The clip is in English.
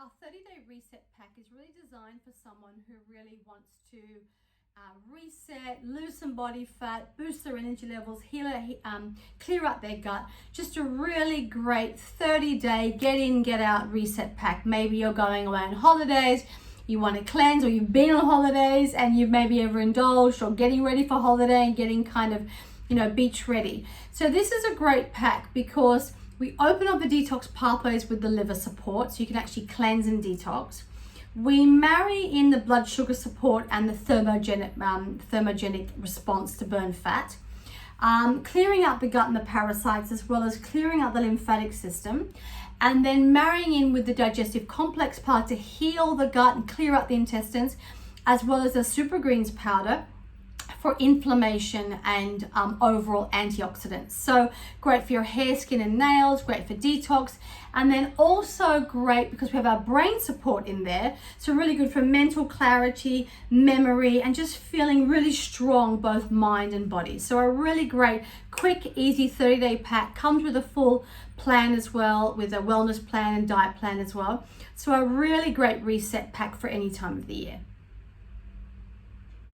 Our 30-day reset pack is really designed for someone who really wants to reset, lose some body fat, boost their energy levels, clear up their gut. Just a really great 30-day get in, get out reset pack. Maybe you're going away on holidays, you want to cleanse, or you've been on holidays and you've maybe overindulged, or getting ready for holiday and getting kind of, beach ready. So this is a great pack because we open up the detox pathways with the liver support, so you can actually cleanse and detox. We marry in the blood sugar support and the thermogenic response to burn fat, clearing out the gut and the parasites, as well as clearing out the lymphatic system, and then marrying in with the digestive complex part to heal the gut and clear out the intestines, as well as the super greens powder for inflammation and overall antioxidants. So great for your hair, skin and nails, great for detox, and then also great because we have our brain support in there, so really good for mental clarity, memory, and just feeling really strong, both mind and body. So a really great, quick, easy 30-day pack. Comes with a full plan as well, with a wellness plan and diet plan as well. So a really great reset pack for any time of the year.